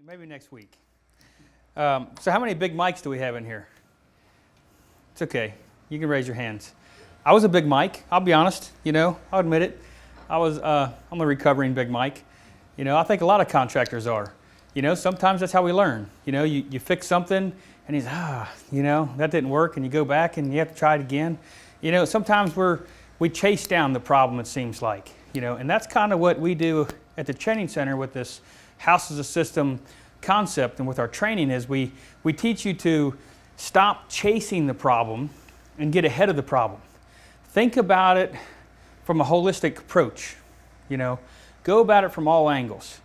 maybe next week. So how many big mics do we have in here? It's okay. You can raise your hands. I was a big mic. I'll be honest. I'll admit it. I'm a recovering big mic. I think a lot of contractors are. Sometimes that's how we learn. You fix something and that didn't work, and you go back and you have to try it again. Sometimes we chase down the problem, it seems like. And that's kind of what we do at the training center with this house as a system concept, and with our training is we teach you to stop chasing the problem and get ahead of the problem. Think about it from a holistic approach. Go about it from all angles.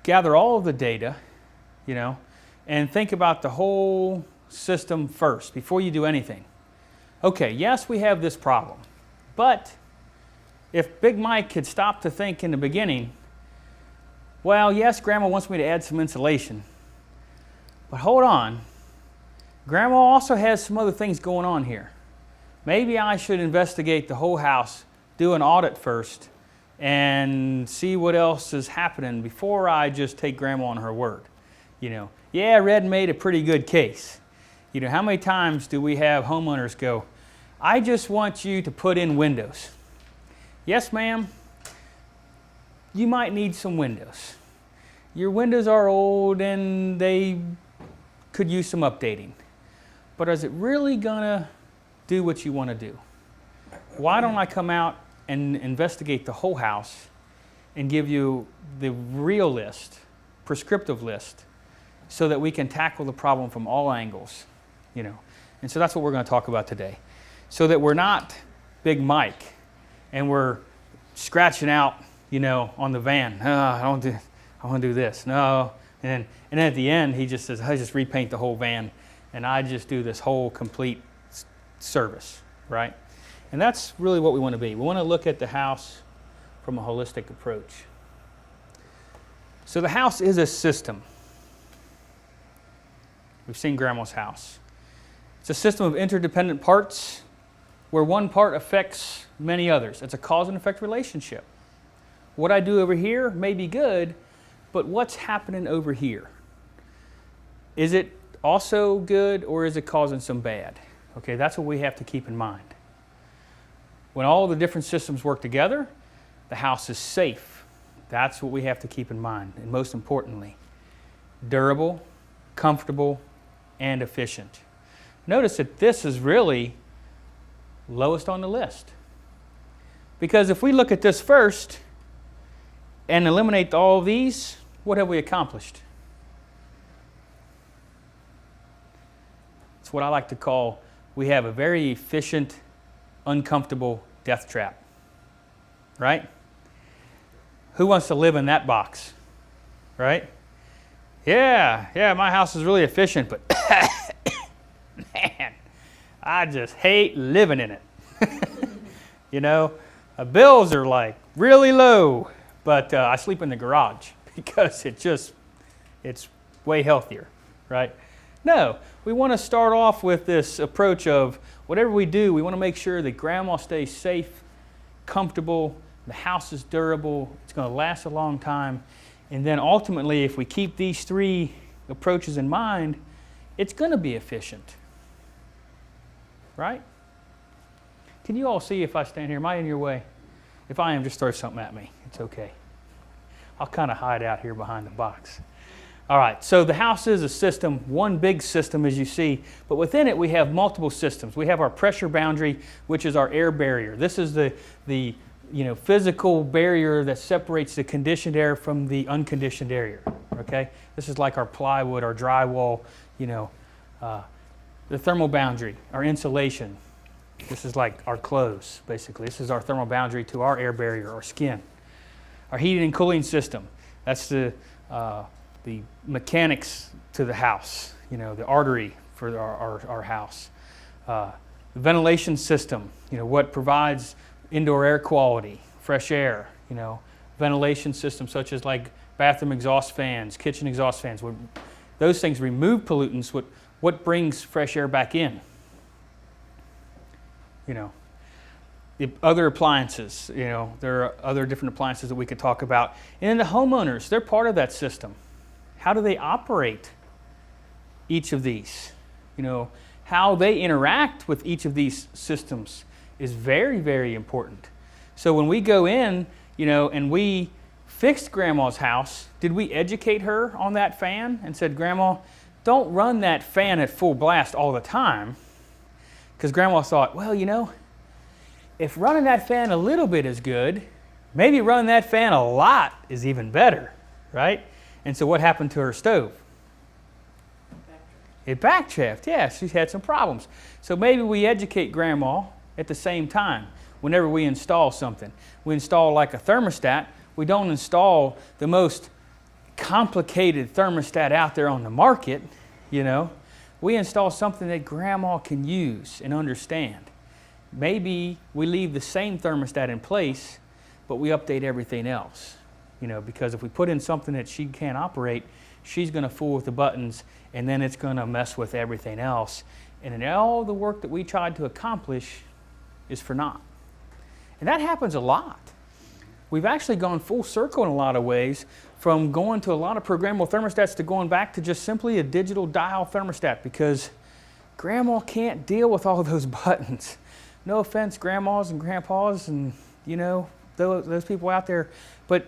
Gather all of the data, and think about the whole system first before you do anything. Okay, yes, we have this problem, but if Big Mike had stopped to think in the beginning, well, yes, Grandma wants me to add some insulation, but hold on. Grandma also has some other things going on here. Maybe I should investigate the whole house, do an audit first, and see what else is happening before I just take Grandma on her word. Yeah, Red made a pretty good case. How many times do we have homeowners go, I just want you to put in windows. Yes, ma'am, you might need some windows. Your windows are old and they could use some updating. But is it really gonna do what you want to do? Why don't I come out and investigate the whole house and give you the real list, prescriptive list, so that we can tackle the problem from all angles, And so that's what we're going to talk about today. So that we're not Big Mike and we're scratching out, on the van. I want to do this. No. And then at the end, he just says, I just repaint the whole van and I just do this whole complete service, right? And that's really what we want to be. We want to look at the house from a holistic approach. So the house is a system. We've seen Grandma's house. It's a system of interdependent parts where one part affects many others. It's a cause and effect relationship. What I do over here may be good, but what's happening over here? Is it also good, or is it causing some bad? Okay, that's what we have to keep in mind. When all the different systems work together, the house is safe. That's what we have to keep in mind. And most importantly, durable, comfortable, and efficient. Notice that this is really lowest on the list. Because if we look at this first and eliminate all of these, what have we accomplished? It's what I like to call, we have a very efficient, uncomfortable death trap. Right? Who wants to live in that box? Right? Yeah, my house is really efficient, but man, I just hate living in it. Bills are like really low, but I sleep in the garage because it's way healthier, right? No, we want to start off with this approach of whatever we do, we want to make sure that Grandma stays safe, comfortable, the house is durable, it's going to last a long time. And then ultimately, if we keep these three approaches in mind, it's going to be efficient, right? Can you all see if I stand here? Am I in your way? If I am, just throw something at me. It's okay. I'll kind of hide out here behind the box. All right, so the house is a system, one big system as you see, but within it we have multiple systems. We have our pressure boundary, which is our air barrier. This is the physical barrier that separates the conditioned air from the unconditioned air, okay? This is like our plywood, our drywall, the thermal boundary, our insulation. This is like our clothes, basically. This is our thermal boundary to our air barrier, our skin. Our heating and cooling system, that's the mechanics to the house, the artery for our house. The ventilation system, what provides indoor air quality, fresh air, ventilation systems such as like bathroom exhaust fans, kitchen exhaust fans. Those things remove pollutants. What brings fresh air back in? The other appliances, there are other different appliances that we could talk about. And then the homeowners, they're part of that system. How do they operate each of these? You know, how they interact with each of these systems is very, very important. So when we go in, you know, and we fixed Grandma's house, did we educate her on that fan and said, Grandma, don't run that fan at full blast all the time? Because Grandma thought, well, you know, if running that fan a little bit is good, maybe running that fan a lot is even better, right? And so what happened to her stove? It backchafed. Yeah, she had some problems. So maybe we educate Grandma at the same time whenever we install something. We install like a thermostat. We don't install the most complicated thermostat out there on the market, you know. We install something that Grandma can use and understand. Maybe we leave the same thermostat in place, but we update everything else, you know, because if we put in something that she can't operate, she's going to fool with the buttons, and then it's going to mess with everything else. And then all the work that we tried to accomplish is for naught. And that happens a lot. We've actually gone full circle in a lot of ways, from going to a lot of programmable thermostats to going back to just simply a digital dial thermostat, because Grandma can't deal with all those buttons. No offense, grandmas and grandpas and, you know, those people out there. But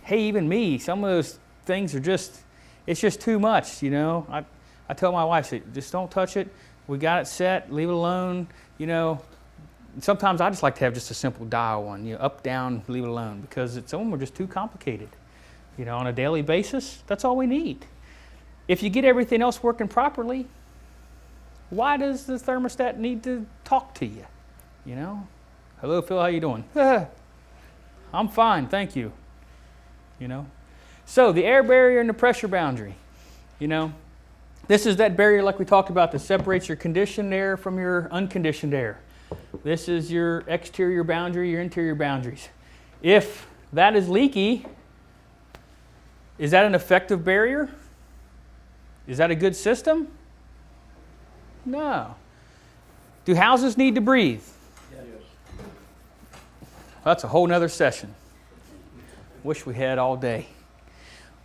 hey, even me, some of those things are just, it's just too much, you know. I tell my wife, just don't touch it. We got it set, leave it alone, you know. Sometimes I just like to have just a simple dial one, you know, up, down, leave it alone, because some of them are just too complicated. You know, on a daily basis, that's all we need. If you get everything else working properly, why does the thermostat need to talk to you? You know, hello Phil, how you doing? I'm fine, thank you. You know, so the air barrier and the pressure boundary, you know, this is that barrier like we talked about that separates your conditioned air from your unconditioned air. This is your exterior boundary, your interior boundaries. If that is leaky, is that an effective barrier? Is that a good system? No. Do houses need to breathe? That's a whole nother session. Wish we had all day.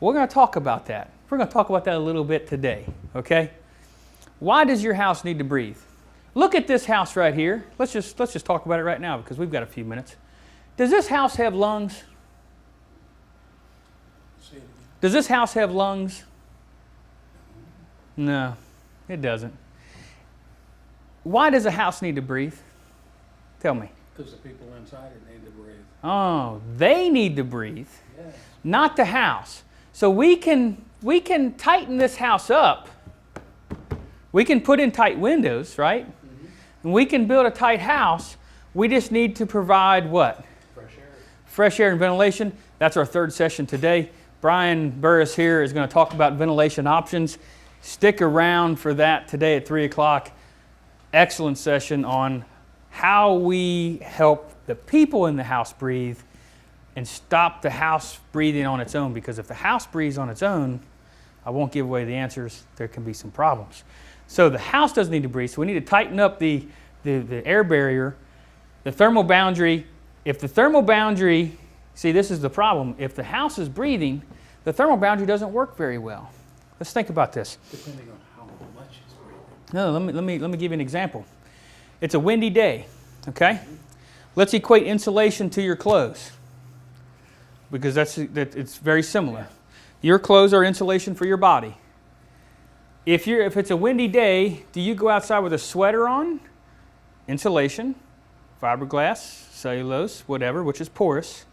We're going to talk about that. We're going to talk about that a little bit today, okay? Why does your house need to breathe? Look at this house right here. Let's just talk about it right now because we've got a few minutes. Does this house have lungs? Does this house have lungs? No, it doesn't. Why does a house need to breathe? Tell me. Because the people inside it need to breathe. Oh, they need to breathe, Yeah. not the house. So we can tighten this house up. We can put in tight windows, right? Mm-hmm. And we can build a tight house. We just need to provide what? Fresh air. Fresh air and ventilation. That's our third session today. Brian Burris here is going to talk about ventilation options. Stick around for that today at 3 o'clock. Excellent session on how we help the people in the house breathe and stop the house breathing on its own, because if the house breathes on its own, I won't give away the answers, there can be some problems. So the house doesn't need to breathe, so we need to tighten up the air barrier, the thermal boundary. If the thermal boundary, see, this is the problem. If the house is breathing, the thermal boundary doesn't work very well. Let's think about this. Depending on how much it's breathing. No, let me give you an example. It's a windy day, okay? Let's equate insulation to your clothes, because it's very similar. Your clothes are insulation for your body. If it's a windy day, do you go outside with a sweater on? Insulation, fiberglass, cellulose, whatever, which is porous.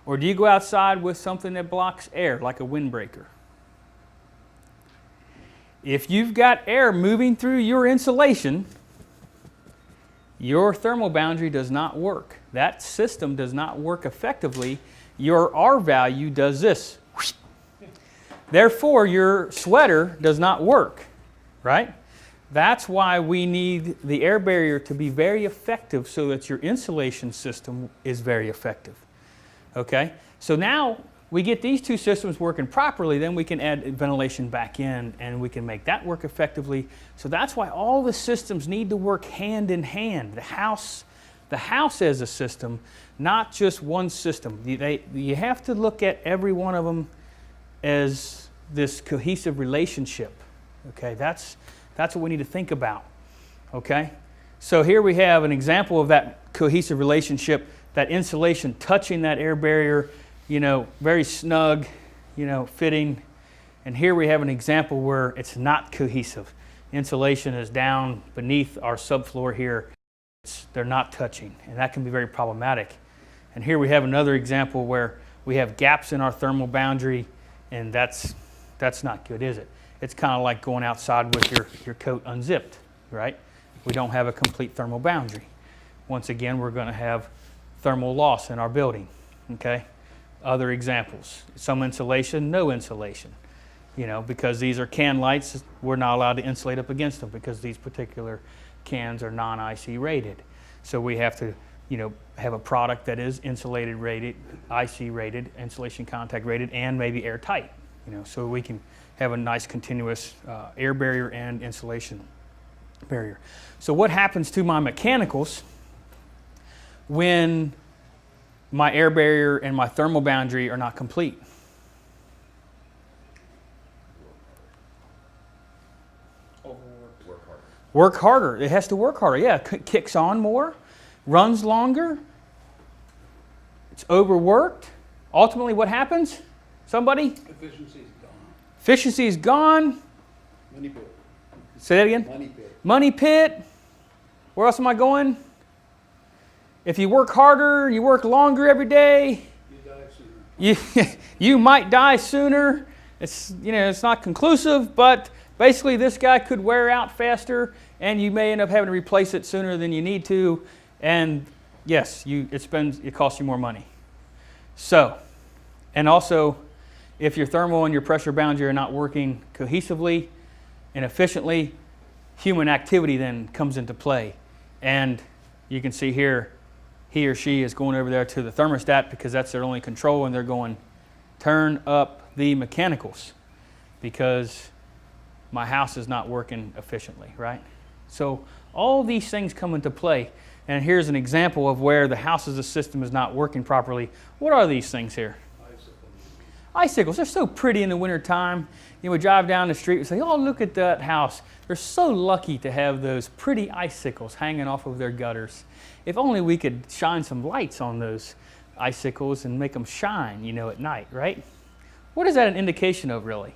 Or do you go outside with something that blocks air, like a windbreaker? If you've got air moving through your insulation, your thermal boundary does not work. That system does not work effectively. Your R value does this. Therefore, your sweater does not work, right? That's why we need the air barrier to be very effective so that your insulation system is very effective, okay? So now we get these two systems working properly, then we can add ventilation back in and we can make that work effectively. So that's why all the systems need to work hand in hand. The house as a system, not just one system. You have to look at every one of them as this cohesive relationship. Okay, that's what we need to think about. Okay, so here we have an example of that cohesive relationship, that insulation touching that air barrier, very snug, fitting. And here we have an example where it's not cohesive. Insulation is down beneath our subfloor here. They're not touching, and that can be very problematic. And here we have another example where we have gaps in our thermal boundary, and that's not good, is it? It's kind of like going outside with your coat unzipped, right? We don't have a complete thermal boundary. Once again, we're going to have thermal loss in our building, okay? Other examples, some insulation, no insulation. Because these are can lights, we're not allowed to insulate up against them because these particular cans are non-IC rated. So we have to, have a product that is insulated rated, IC rated, insulation contact rated, and maybe airtight, so we can have a nice continuous air barrier and insulation barrier. So what happens to my mechanicals when my air barrier and my thermal boundary are not complete? Work harder. It has to work harder. Yeah, kicks on more, runs longer. It's overworked. Ultimately, what happens? Somebody? Efficiency is gone. Efficiency is gone. Money pit. Say that again? Money pit. Money pit. Where else am I going? If you work harder, you work longer every day, You die sooner. you might die sooner. It's not conclusive, but basically this guy could wear out faster, and you may end up having to replace it sooner than you need to. And yes, it costs you more money. So, and also, if your thermal and your pressure boundary are not working cohesively and efficiently, human activity then comes into play. And you can see here, he or she is going over there to the thermostat because that's their only control, and they're going, turn up the mechanicals because my house is not working efficiently, right? So all these things come into play. And here's an example of where the house as a system is not working properly. What are these things here? Icicles. They're so pretty in the wintertime. We drive down the street and say, oh, look at that house. They're so lucky to have those pretty icicles hanging off of their gutters. If only we could shine some lights on those icicles and make them shine, at night, right? What is that an indication of, really?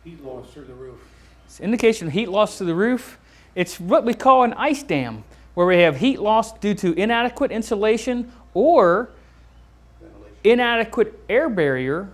Heat loss through the roof. It's an indication of heat loss to the roof. It's what we call an ice dam, where we have heat loss due to inadequate insulation or inadequate air barrier,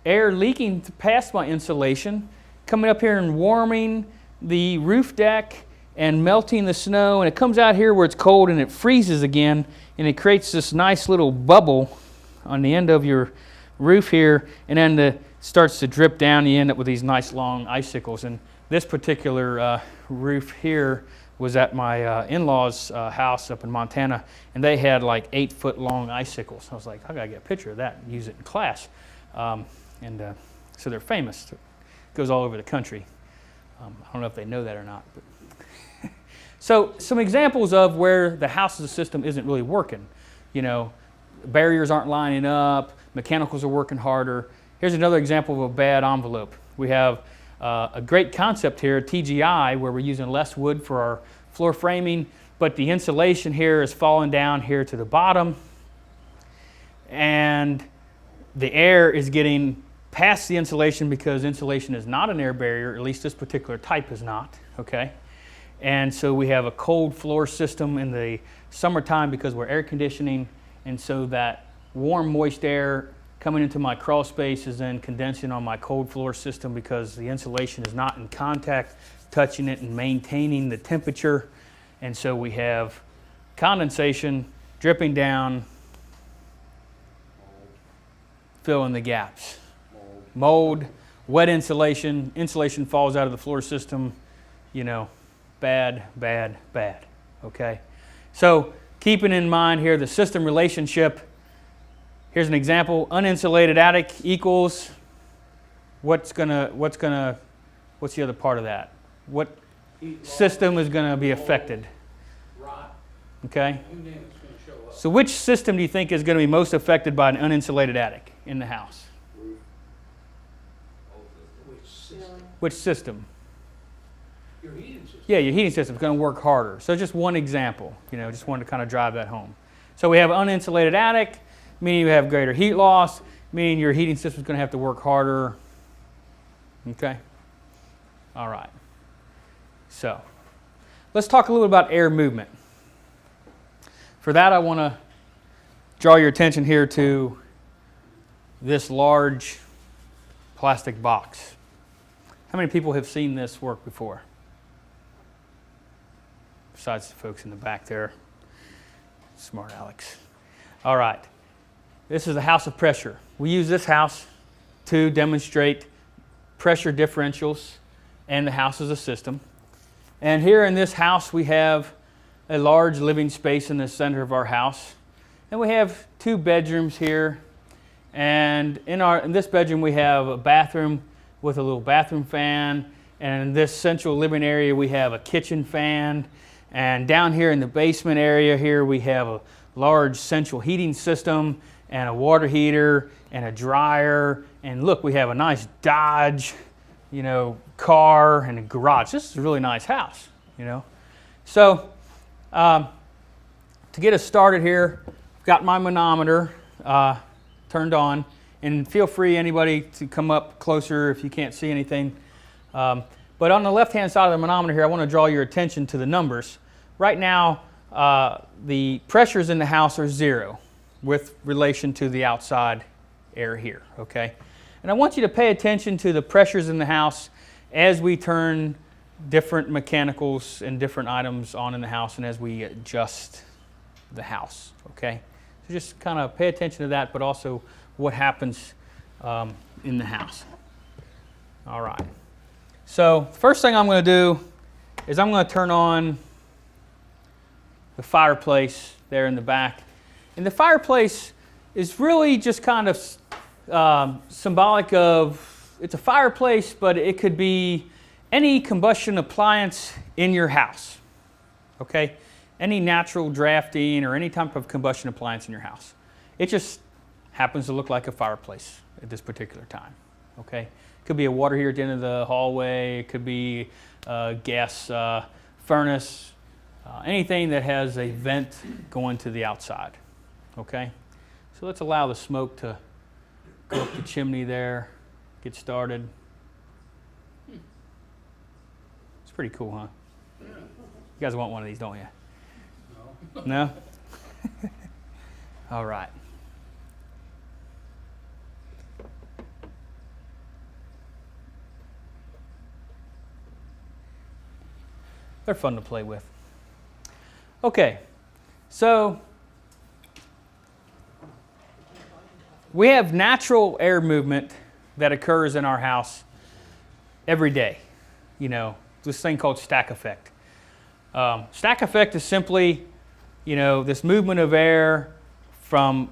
air leaking past my insulation, coming up here and warming the roof deck and melting the snow, and it comes out here where it's cold and it freezes again, and it creates this nice little bubble on the end of your roof here, and then starts to drip down. You end up with these nice long icicles. And this particular roof here was at my in-laws' house up in Montana, and they had like 8-foot long icicles. I was like, I gotta get a picture of that and use it in class. So they're famous. It goes all over the country. I don't know if they know that or not. But so some examples of where the house as a system isn't really working. Barriers aren't lining up, mechanicals are working harder. Here's another example of a bad envelope. We have a great concept here, TGI, where we're using less wood for our floor framing, but the insulation here is falling down here to the bottom, and the air is getting past the insulation because insulation is not an air barrier, at least this particular type is not, okay? And so we have a cold floor system in the summertime because we're air conditioning, and so that warm, moist air coming into my crawl space is then condensing on my cold floor system because the insulation is not in contact, touching it and maintaining the temperature. And so we have condensation dripping down, filling the gaps. Mold, wet insulation, insulation falls out of the floor system, bad, bad, bad, okay? So keeping in mind here the system relationship. Here's an example, uninsulated attic equals, what's the other part of that? What system is gonna be affected? Rot. Okay? You name it's going to show up. So which system do you think is gonna be most affected by an uninsulated attic in the house? Roof. System. Which system? Your heating system. Yeah, your heating system is going to work harder. So just one example, just wanted to kind of drive that home. So we have uninsulated attic, meaning you have greater heat loss, meaning your heating system is going to have to work harder. Okay? All right. So let's talk a little about air movement. For that, I want to draw your attention here to this large plastic box. How many people have seen this work before? Besides the folks in the back there. Smart Alex. All right. This is a house of pressure. We use this house to demonstrate pressure differentials and the house as a system. And here in this house we have a large living space in the center of our house. And we have 2 bedrooms here. And in this bedroom we have a bathroom with a little bathroom fan. And in this central living area we have a kitchen fan. And down here in the basement area here we have a large central heating system and a water heater and a dryer. And look, we have a nice Dodge, car and a garage. This is a really nice house, So to get us started here, I've got my manometer turned on. And feel free, anybody, to come up closer if you can't see anything. But on the left-hand side of the manometer here, I want to draw your attention to the numbers. Right now, the pressures in the house are 0 with relation to the outside air here, okay? And I want you to pay attention to the pressures in the house as we turn different mechanicals and different items on in the house and as we adjust the house, okay? So just kind of pay attention to that, but also what happens in the house. All right. So first thing I'm going to do is I'm going to turn on the fireplace there in the back. And the fireplace is really just kind of symbolic of, it's a fireplace, but it could be any combustion appliance in your house, okay? Any natural drafting or any type of combustion appliance in your house. It just happens to look like a fireplace at this particular time, okay? It could be a water heater at the end of the hallway. It could be a gas furnace. Anything that has a vent going to the outside, okay? So let's allow the smoke to go up the chimney there, get started. It's pretty cool, huh? Yeah. You guys want one of these, don't you? No. No? All right. They're fun to play with. Okay, so we have natural air movement that occurs in our house every day. This thing called stack effect. Stack effect is simply, this movement of air from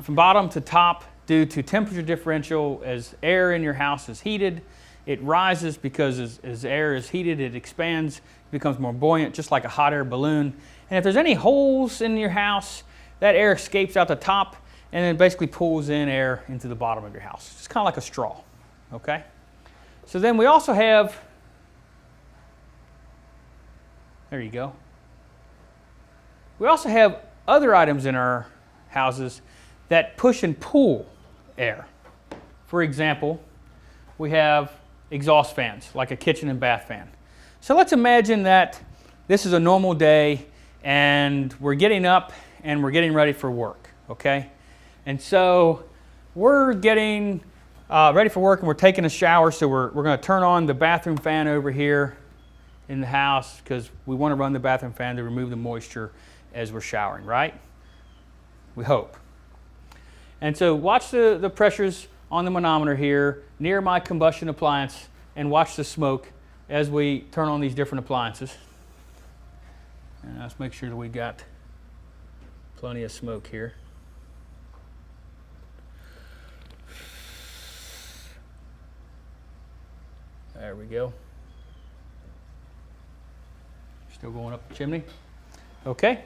bottom to top due to temperature differential. As air in your house is heated, it rises because as air is heated, it expands, becomes more buoyant, just like a hot air balloon. And if there's any holes in your house, that air escapes out the top and then basically pulls in air into the bottom of your house. It's kind of like a straw, okay? So then we also have, there you go. We also have other items in our houses that push and pull air. For example, we have exhaust fans, like a kitchen and bath fan. So let's imagine that this is a normal day and we're getting up and we're getting ready for work, okay? And so we're getting ready for work and we're taking a shower, so we're going to turn on the bathroom fan over here in the house because we want to run the bathroom fan to remove the moisture as we're showering, right? We hope. And so watch the pressures on the manometer here near my combustion appliance and watch the smoke as we turn on these different appliances. And let's make sure that we got plenty of smoke here. There we go. Still going up the chimney. Okay.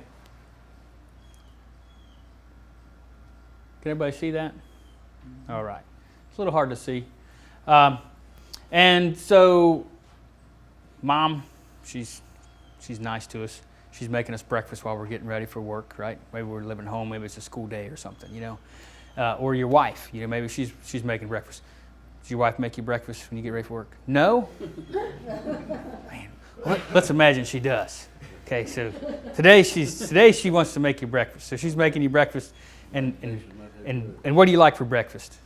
Can everybody see that? All right. It's a little hard to see. And so, Mom, she's nice to us. She's making us breakfast while we're getting ready for work, right? Maybe we're living home, maybe it's a school day or something, you know. Or your wife, you know, maybe she's making breakfast. Does your wife make you breakfast when you get ready for work? No? Man, let's imagine she does. Okay, so today she wants to make you breakfast. So she's making you breakfast, and what do you like for breakfast?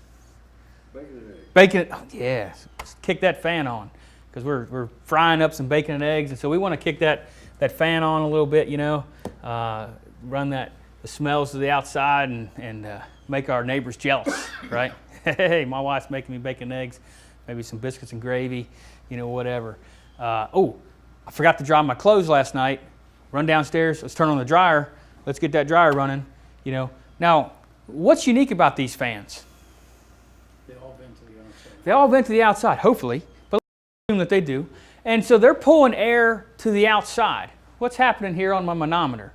Bacon and eggs. Bacon. Oh, yeah. Let's kick that fan on, because we're frying up some bacon and eggs, and so we want to kick that fan on a little bit, you know, run the smells to the outside and make our neighbors jealous, right? Hey, my wife's making me bacon and eggs, maybe some biscuits and gravy, you know, whatever. Oh, I forgot to dry my clothes last night. Run downstairs, let's turn on the dryer, let's get that dryer running, you know. Now, what's unique about these fans? They all vent to the outside. They all vent to the outside, hopefully, but let's assume that they do. And so they're pulling air to the outside. What's happening here on my manometer?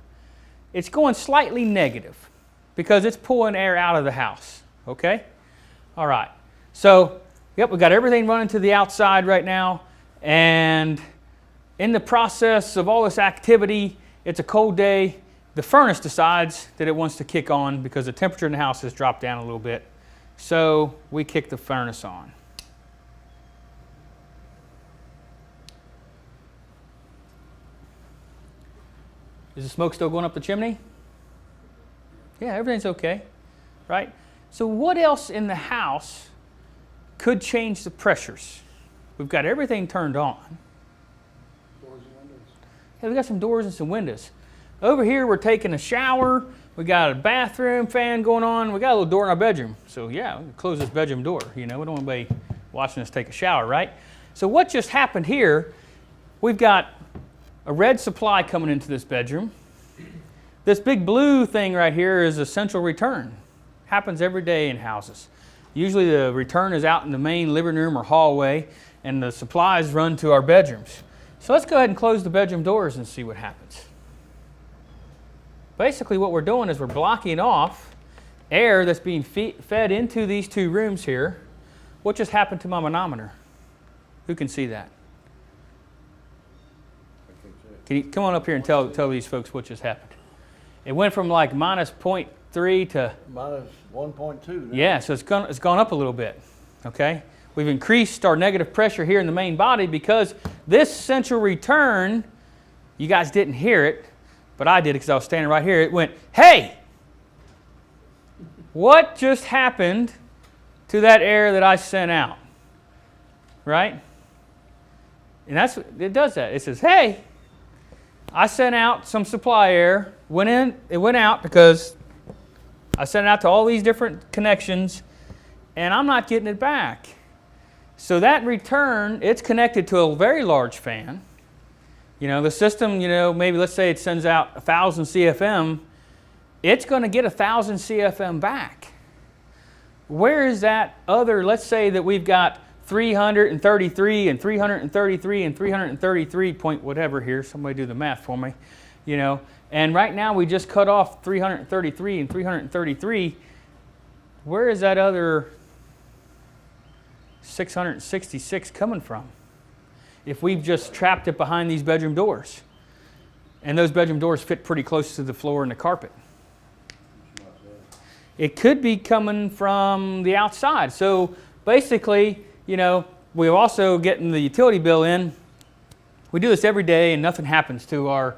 It's going slightly negative because it's pulling air out of the house, okay? All right, so, yep, we've got everything running to the outside right now, and in the process of all this activity, it's a cold day, the furnace decides that it wants to kick on because the temperature in the house has dropped down a little bit. So we kick the furnace on. Is the smoke still going up the chimney? Yeah, everything's okay, right? So what else in the house could change the pressures? We've got everything turned on. Doors and windows. Yeah, we got some doors and some windows. Over here, we're taking a shower. We got a bathroom fan going on. We got a little door in our bedroom. So yeah, we can close this bedroom door. You know, we don't want anybody watching us take a shower, right? So what just happened here, we've got a red supply coming into this bedroom. This big blue thing right here is a central return. Happens every day in houses. Usually the return is out in the main living room or hallway, and the supplies run to our bedrooms. So let's go ahead and close the bedroom doors and see what happens. Basically what we're doing is we're blocking off air that's being fed into these two rooms here. What just happened to my manometer? Who can see that? Can you come on up here and tell these folks what just happened? It went from like minus 0.3 to minus 1.2. yeah, so it's gone up a little bit. Okay, we've increased our negative pressure here in the main body because this central return, you guys didn't hear it, but I did because I was standing right here. It went, hey, what just happened to that air that I sent out? Right? And that's it does that. It says, hey, I sent out some supply air, it went out because I sent it out to all these different connections, and I'm not getting it back. So that return, it's connected to a very large fan. You know, the system, you know, maybe let's say it sends out 1,000 CFM, it's going to get 1,000 CFM back. Where is that other, let's say that we've got 333 and 333 and 333 point whatever here, somebody do the math for me, you know, and right now we just cut off 333 and 333. Where is that other 666 coming from? If we've just trapped it behind these bedroom doors, and those bedroom doors fit pretty close to the floor and the carpet. It could be coming from the outside. So basically, you know, we're also getting the utility bill in. We do this every day and nothing happens to our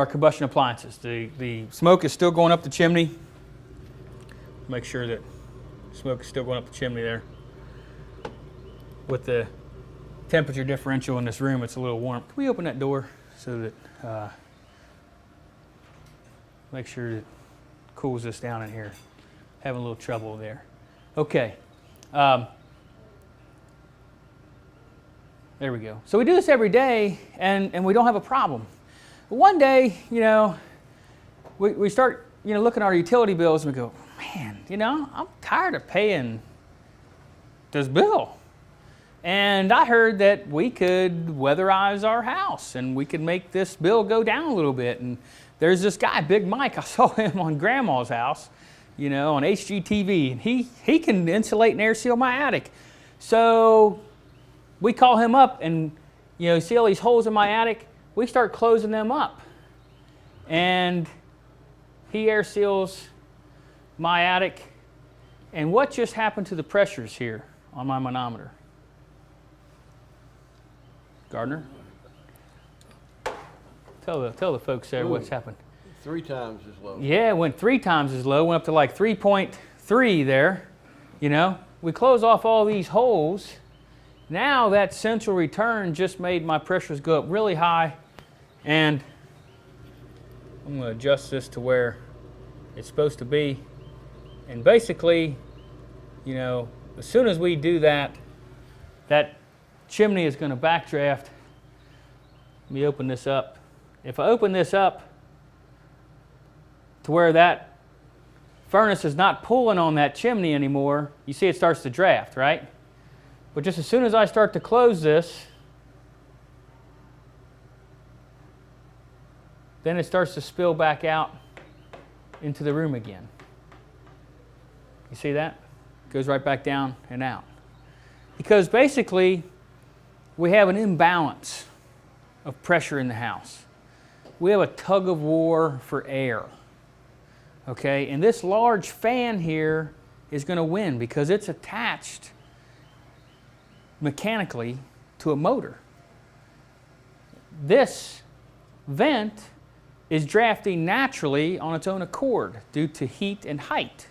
combustion appliances. The smoke is still going up the chimney. Make sure that smoke is still going up the chimney there. With the temperature differential in this room, it's a little warm. Can we open that door so that make sure it cools us down in here? Having a little trouble there. Okay. There we go. So we do this every day, and we don't have a problem. But one day, you know, we start, you know, looking at our utility bills, and we go, man, you know, I'm tired of paying this bill. And I heard that we could weatherize our house, and we could make this bill go down a little bit. And there's this guy, Big Mike, I saw him on Grandma's house, you know, on HGTV, and he can insulate and air seal my attic. So we call him up and, you see all these holes in my attic? We start closing them up. And he air seals my attic. And what just happened to the pressures here on my manometer? Gardner? Tell the folks there what's happened. 3 times as low. Yeah, it went 3 times as low, went up to like 3.3 there. We close off all these holes. Now that central return just made my pressures go up really high, and I'm going to adjust this to where it's supposed to be. And basically, as soon as we do that, that chimney is going to backdraft. Let me open this up. If I open this up to where that furnace is not pulling on that chimney anymore, you see it starts to draft, right? But just as soon as I start to close this, then it starts to spill back out into the room again. You see that? It goes right back down and out. Because basically, we have an imbalance of pressure in the house. We have a tug of war for air. Okay, and this large fan here is going to win because it's attached mechanically to a motor. This vent is drafting naturally on its own accord due to heat and height.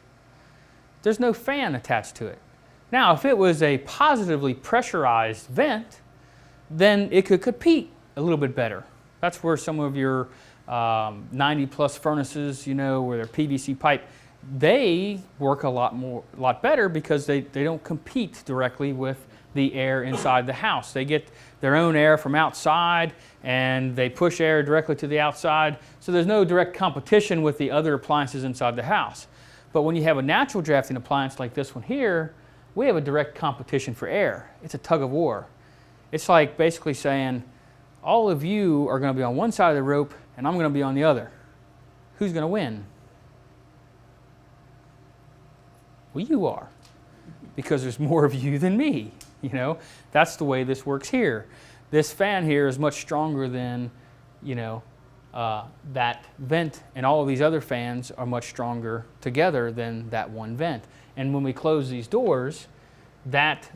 There's no fan attached to it. Now, if it was a positively pressurized vent, then it could compete a little bit better. That's where some of your 90 plus furnaces, where they're PVC pipe, they work a lot better because they don't compete directly with the air inside the house. They get their own air from outside and they push air directly to the outside, so there's no direct competition with the other appliances inside the house. But when you have a natural drafting appliance like this one here, we have a direct competition for air. It's a tug of war. It's like basically saying, all of you are going to be on one side of the rope and I'm going to be on the other. Who's going to win? Well, you are, because there's more of you than me. That's the way this works here. This fan here is much stronger than, that vent, and all of these other fans are much stronger together than that one vent. And when we close these doors, that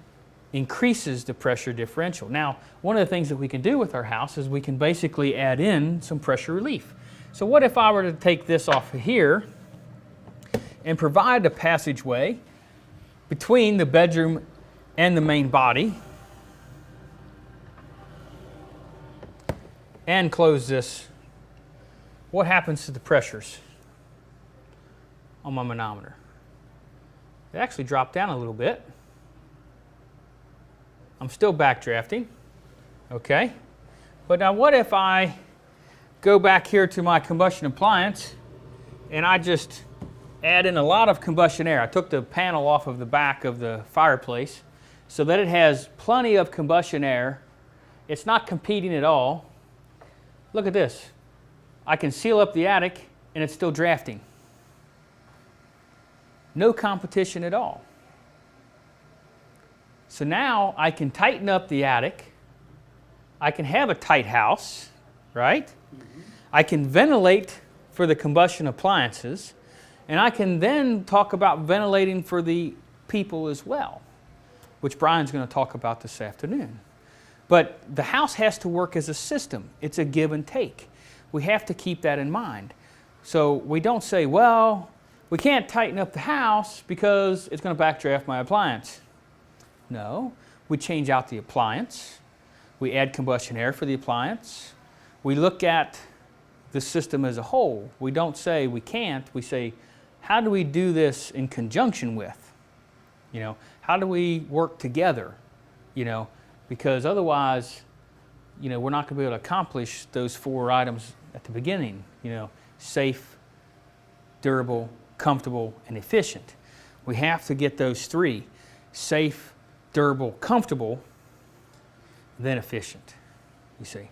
increases the pressure differential. Now, one of the things that we can do with our house is we can basically add in some pressure relief. So what if I were to take this off of here and provide a passageway between the bedroom and the main body and close this? What happens to the pressures on my manometer? They actually drop down a little bit. I'm still backdrafting, okay? But now what if I go back here to my combustion appliance and I just add in a lot of combustion air? I took the panel off of the back of the fireplace so that it has plenty of combustion air. It's not competing at all. Look at this. I can seal up the attic and it's still drafting. No competition at all. So now I can tighten up the attic. I can have a tight house, right? Mm-hmm. I can ventilate for the combustion appliances, and I can then talk about ventilating for the people as well, which Brian's going to talk about this afternoon. But the house has to work as a system. It's a give and take. We have to keep that in mind. So we don't say, well, we can't tighten up the house because it's going to backdraft my appliance. No, we change out the appliance. We add combustion air for the appliance. We look at the system as a whole. We don't say we can't. We say, how do we do this in conjunction with? How do we work together? Because otherwise, we're not going to be able to accomplish those 4 items at the beginning. Safe, durable, comfortable, and efficient. We have to get those 3: safe, durable, comfortable, then efficient. You see,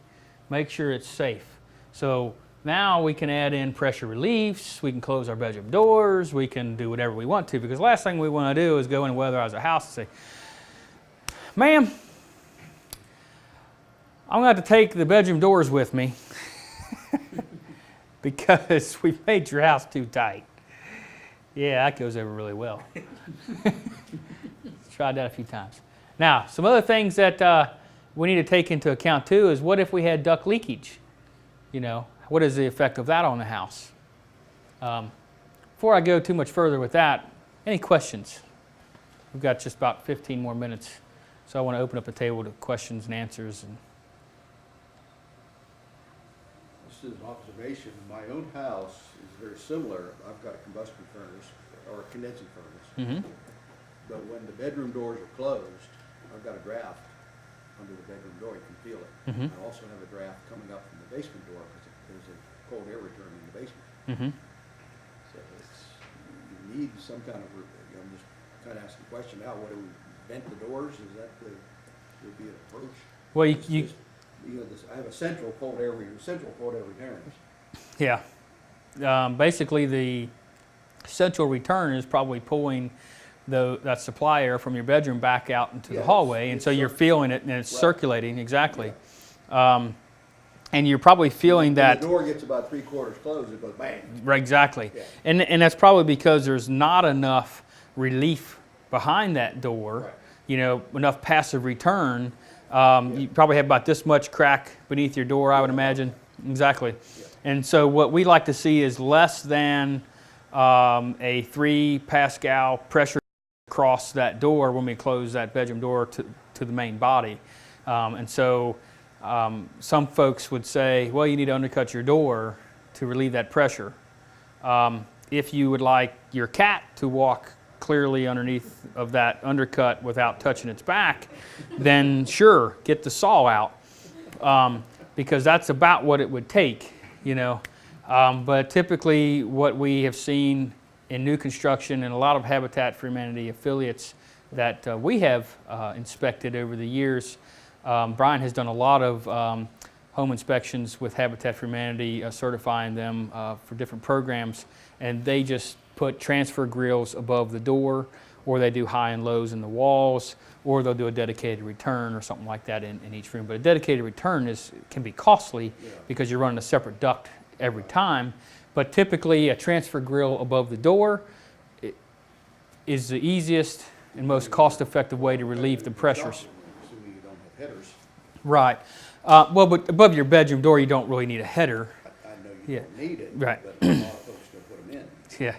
make sure it's safe. So now we can add in pressure reliefs, we can close our bedroom doors, we can do whatever we want to, because the last thing we want to do is go in and weatherize a house and say, ma'am, I'm going to have to take the bedroom doors with me because we made your house too tight. Yeah, that goes over really well. Tried that a few times. Now, some other things that we need to take into account too is what if we had duct leakage? You know, what is the effect of that on the house? Before I go too much further with that, any questions? We've got just about 15 more minutes, so I want to open up the table to questions and answers. And This is an observation. My own house is very similar. I've got a combustion furnace or a condensing furnace. But when the bedroom doors are closed, I've got a draft under the bedroom door. You can feel it. I also have a draft coming up from the basement door because there's a cold air return in the basement. So you need some kind of, I'm just kind of asking the question now, what do we vent the doors? Is that would be an approach? well, It's just, I have a central cold air return. yeah, basically the central return is probably pulling that supply air from your bedroom back out into the Yes, hallway, and it's so you're feeling it and it's Right. circulating exactly. And you're probably feeling When that the door gets about 3/4 closed, it goes bang. right, exactly, Yeah. and that's probably because there's not enough relief behind that door. Right. You know, enough passive return. You probably have about this much crack beneath your door, I would imagine. Exactly. Yeah. And so what we like to see is less than a 3 Pascal pressure across that door when we close that bedroom door to the main body. And so some folks would say, well, you need to undercut your door to relieve that pressure. If you would like your cat to walk clearly underneath of that undercut without touching its back, then sure, get the saw out, because that's about what it would take, you know. But typically what we have seen in new construction and a lot of Habitat for Humanity affiliates that we have inspected over the years, Brian has done a lot of home inspections with Habitat for Humanity, certifying them for different programs, and they just put transfer grills above the door, or they do high and lows in the walls, or they'll do a dedicated return or something like that in each room. But a dedicated return can be costly because you're running a separate duct every time. But typically a transfer grill above the door is the easiest and most cost-effective way to relieve the pressures. Assuming you don't have headers. Right. Well, but above your bedroom door, you don't really need a header. I know you Yeah. don't need it, Right. but a lot of folks still put them in, Yeah.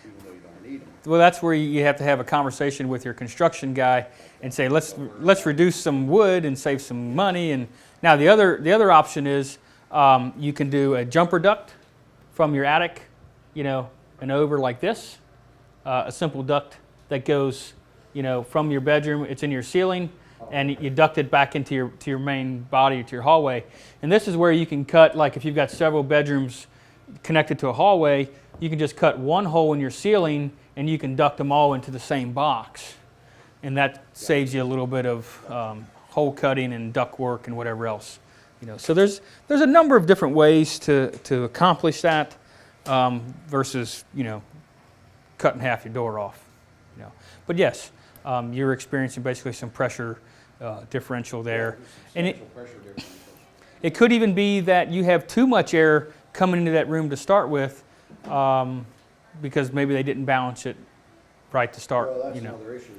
even though you don't need them. Well, that's where you have to have a conversation with your construction guy and say, let's reduce some wood and save some money. And now the other option is you can do a jumper duct from your attic, you know, and over like this, a simple duct that goes, you know, from your bedroom. It's in your ceiling, and you duct it back into your main body, to your hallway. And this is where you can cut, like if you've got several bedrooms connected to a hallway, you can just cut one hole in your ceiling and you can duct them all into the same box. And that saves you a little bit of hole cutting and duct work and whatever else. You know, so there's a number of different ways to accomplish that versus, you know, cutting half your door off. You know, but yes, you're experiencing basically some pressure differential there, and Substantial pressure difference. it could even be that you have too much air coming into that room to start with, because maybe they didn't balance it right to start. Well, that's You know, another issue,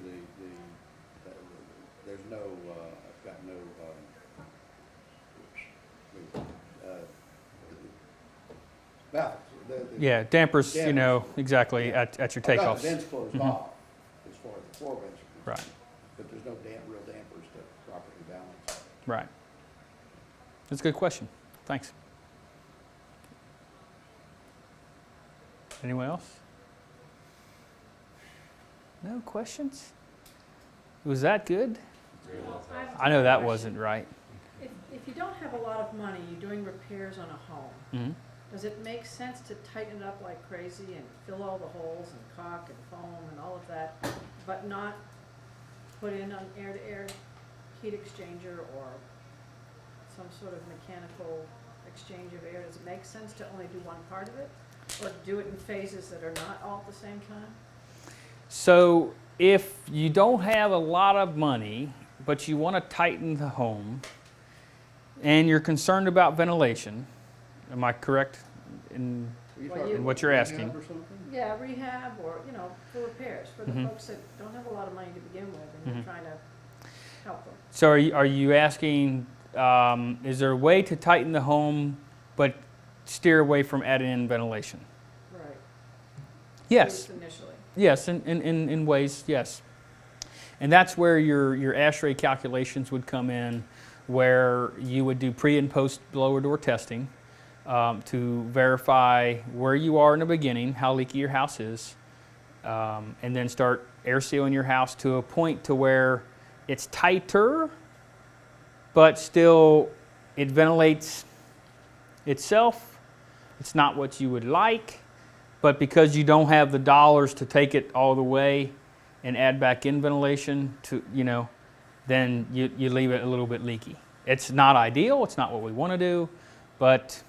there's no, I've got no, baffles. yeah, dampers. You Dampers. know exactly Yeah. at your I've got takeoffs. the vents closed off, as far as the floor vents are Right, concerned, but there's no real dampers to properly balance. right. That's a good question. Thanks. Anyone else? No questions? Was that good? I know that wasn't right. If you don't have a lot of money, you're doing repairs on a home, Mhm. does it make sense to tighten it up like crazy and fill all the holes and caulk and foam and all of that, but not put in an air-to-air heat exchanger or some sort of mechanical exchange of air? Does it make sense to only do one part of it, or do it in phases that are not all at the same time? So if you don't have a lot of money, but you want to tighten the home, and you're concerned about ventilation, am I correct in Are you Well, talking you- what you're rehab asking? or something? Yeah, rehab or, for repairs, for the Mhm. folks that don't have a lot of money to begin with, and you're Mhm. trying to help them. So are you asking, is there a way to tighten the home but steer away from adding in ventilation? Right. At Yes, least initially. yes, in ways, yes. And that's where your ASHRAE calculations would come in, where you would do pre and post blower door testing to verify where you are in the beginning, how leaky your house is, and then start air sealing your house to a point to where it's tighter, but still it ventilates itself. It's not what you would like, but because you don't have the dollars to take it all the way and add back in ventilation to, then you leave it a little bit leaky. It's not ideal, it's not what we want to do, but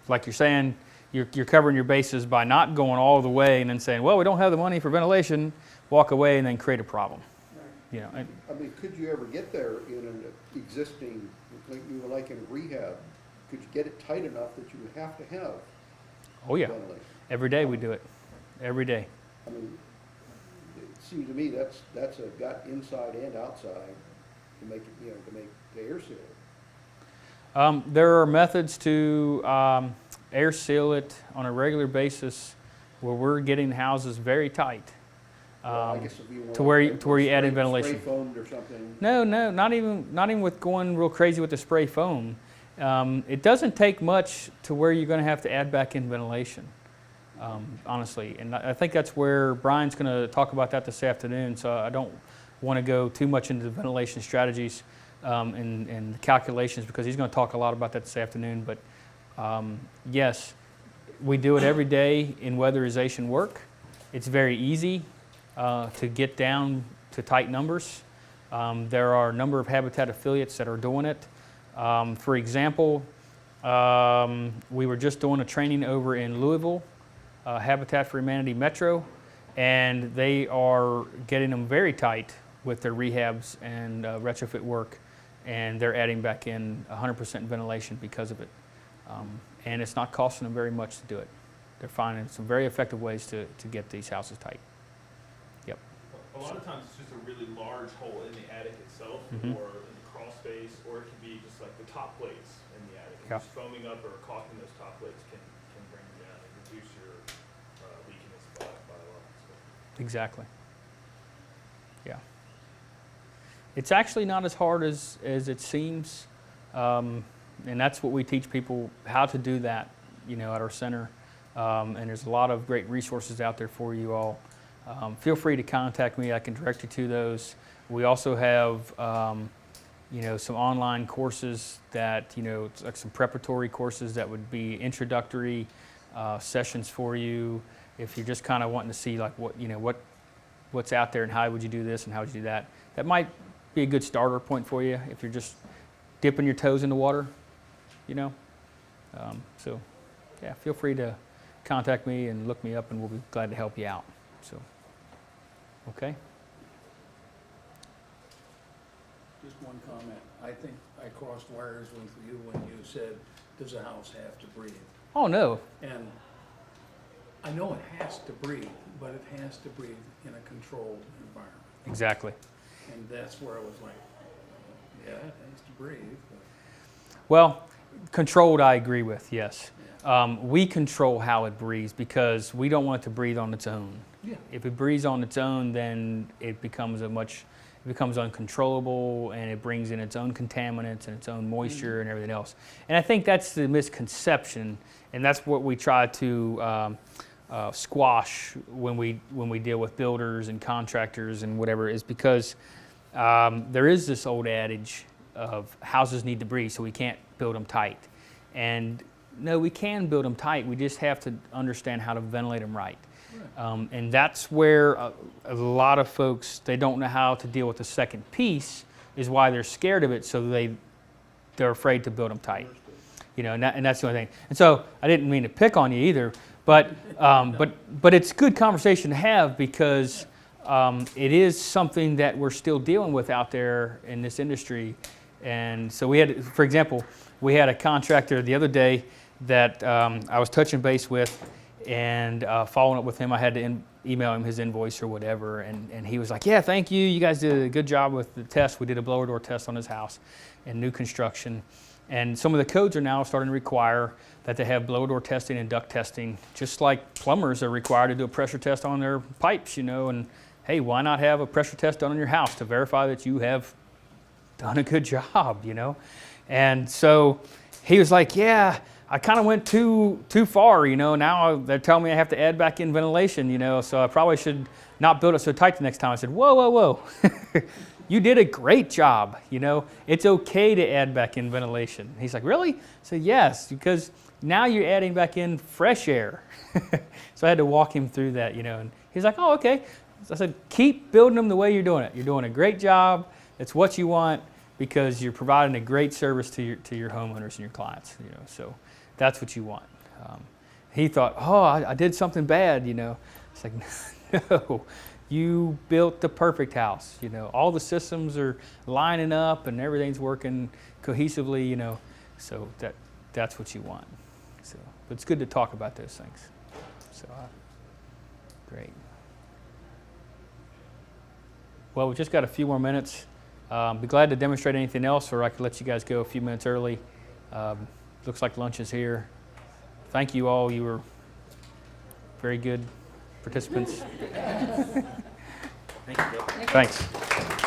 like you're saying, you're covering your bases by not going all the way and then saying, well, we don't have the money for ventilation, walk away and then create a problem. And I mean, could you ever get there in an existing, like in rehab? Could you get it tight enough that you would have to have oh yeah, ventilation? every day we do it, every day. I mean, it seems to me that's a gut inside and outside to make it, to make the air seal it. There are methods to air seal it on a regular basis where we're getting houses very tight. Well, I guess if you want to where you- like to where you add in spray ventilation. foamed or something. No, not even with going real crazy with the spray foam. It doesn't take much to where you're going to have to add back in ventilation, honestly. And I think that's where Brian's going to talk about that this afternoon. So I don't want to go too much into the ventilation strategies and calculations because he's going to talk a lot about that this afternoon. But yes, we do it every day in weatherization work. It's very easy to get down to tight numbers. There are a number of Habitat affiliates that are doing it. For example, we were just doing a training over in Louisville, Habitat for Humanity Metro, and they are getting them very tight with their rehabs and retrofit work, and they're adding back in 100% ventilation because of it. And it's not costing them very much to do it. They're finding some very effective ways to get these houses tight. Yep. A lot of times it's just a really large hole in the attic itself, Mhm. or in the crawl space, or it can be just like the top plates in the attic. And Yeah. just foaming up or caulking those top plates can bring them down and reduce your leakiness by a lot. So. Exactly. Yeah. It's actually not as hard as it seems, and that's what we teach people how to do that, at our center. And there's a lot of great resources out there for you all. Feel free to contact me. I can direct you to those. We also have, some online courses that, it's like some preparatory courses that would be introductory sessions for you. If you're just kind of wanting to see like what's out there and how would you do this and how would you do that. That might be a good starter point for you if you're just dipping your toes in the water, So, yeah, feel free to contact me and look me up and we'll be glad to help you out. So, okay? Just one comment. I think I crossed wires with you when you said, does a house have to breathe? Oh, no. And I know it has to breathe, but it has to breathe in a controlled environment. Exactly. And that's where I was like, yeah, it has to breathe, but Well, controlled, I agree with, yes. We control how it breathes because we don't want it to breathe on its own. yeah. If it breathes on its own, then it becomes uncontrollable and it brings in its own contaminants and its own moisture and everything else. And I think that's the misconception, and that's what we try to squash when we deal with builders and contractors and whatever, is because there is this old adage of houses need to breathe, so we can't build them tight. And no, we can build them tight. We just have to understand how to ventilate them right. And that's where a lot of folks, they don't know how to deal with the second piece, is why they're scared of it, so they're afraid to build them tight. And that's the only thing. And so I didn't mean to pick on you either, but it's good conversation to have because it is something that we're still dealing with out there in this industry. And so we had, for example, we had a contractor the other day that I was touching base with and following up with him. I had to email him his invoice or whatever, and he was like, yeah, thank you. You guys did a good job with the test. We did a blower door test on his house and new construction. And some of the codes are now starting to require that they have blower door testing and duct testing, just like plumbers are required to do a pressure test on their pipes, you know. And hey, why not have a pressure test done on your house to verify that you have done a good job, you know? And so he was like, yeah, I kind of went too far, you know. Now they're telling me I have to add back in ventilation, you know, so I probably should not build it so tight the next time. I said, whoa, whoa, whoa. You did a great job, you know. It's okay to add back in ventilation. He's like, really? I said, yes, because now you're adding back in fresh air. So I had to walk him through that, you know. And he's like, oh, okay. So I said, keep building them the way you're doing it. You're doing a great job. It's what you want because you're providing a great service to your homeowners and your clients, you know. So that's what you want. He thought, oh, I did something bad, you know. It's like, no. You built the perfect house, you know. All the systems are lining up and everything's working cohesively, you know. So that's what you want. So, but it's good to talk about those things. So, great. Well, we've just got a few more minutes. Be glad to demonstrate anything else, or I could let you guys go a few minutes early. Looks like lunch is here. Thank you all. You were very good participants. Thank you, Bill. Thanks.